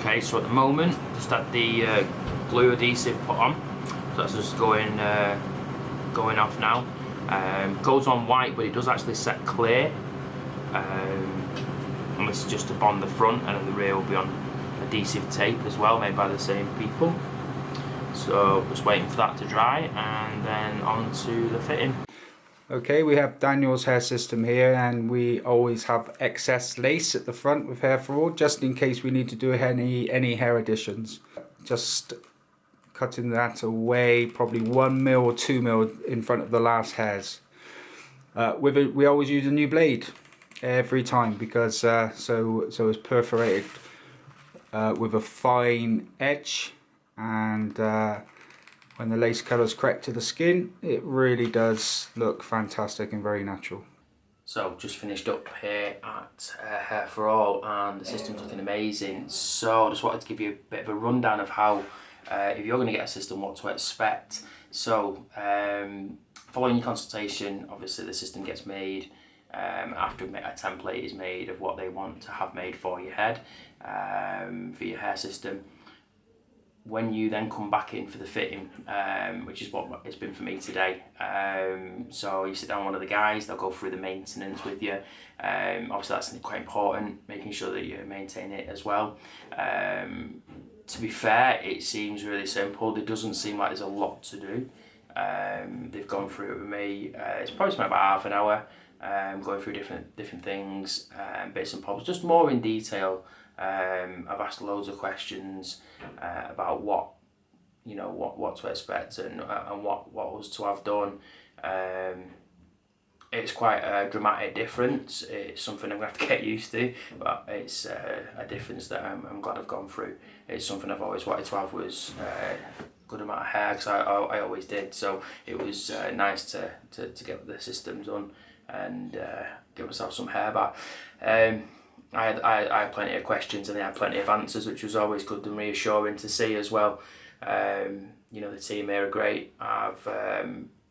Okay, so at the moment, just had the glue adhesive put on, so that's just going off now. Goes on white, but it does actually set clear. And this is just to bond the front, and then the rear will be on adhesive tape as well, made by the same people. So just waiting for that to dry, and then on to the fitting. Okay, we have Daniel's hair system here, and we always have excess lace at the front with hair for all, just in case we need to do any hair additions. Just cutting that away, probably 1 mil or 2 mil in front of the last hairs. We always use a new blade every time, because so it's perforated with a fine edge, and when the lace colour is correct to the skin, it really does look fantastic and very natural. So just finished up here at Hair for All, and the system's looking amazing. So I just wanted to give you a bit of a rundown of how, if you're going to get a system, what to expect. So following your consultation, obviously the system gets made after a template is made of what they want to have made for your head, for your hair system. When you then come back in for the fitting, which is what it's been for me today, so you sit down with one of the guys, they'll go through the maintenance with you. Obviously that's quite important, making sure that you maintain it as well. To be fair, it seems really simple. It doesn't seem like there's a lot to do. They've gone through it with me. It's probably spent about half an hour going through different things, bits and bobs, just more in detail. I've asked loads of questions about what to expect and what was to have done. It's quite a dramatic difference. It's something I'm going to have to get used to, but it's a difference that I'm glad I've gone through. It's something I've always wanted to have, was a good amount of hair, because I always did. So it was nice to get the system done and give myself some hair back. I had plenty of questions, and they had plenty of answers, which was always good and reassuring to see as well. The team here are great. I've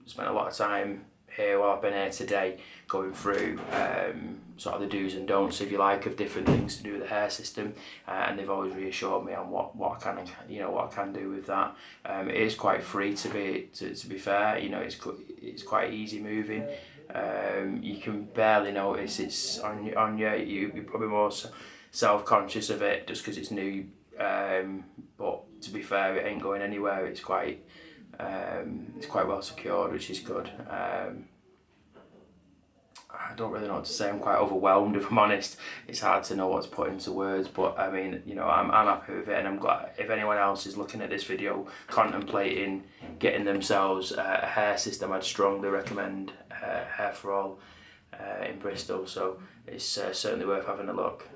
spent a lot of time here while I've been here today going through sort of the do's and don'ts, if you like, of different things to do with the hair system, and they've always reassured me on what I can do with that. It is quite free, to be fair. It's quite easy moving. You can barely notice it's on you. You're probably more self-conscious of it just because it's new, but to be fair, it ain't going anywhere. It's quite well secured, which is good. I don't really know what to say. I'm quite overwhelmed, if I'm honest. It's hard to know what to put into words, but I mean, I'm happy with it, and I'm glad if anyone else is looking at this video contemplating getting themselves a hair system, I'd strongly recommend Hair for All in Bristol. So it's certainly worth having a look.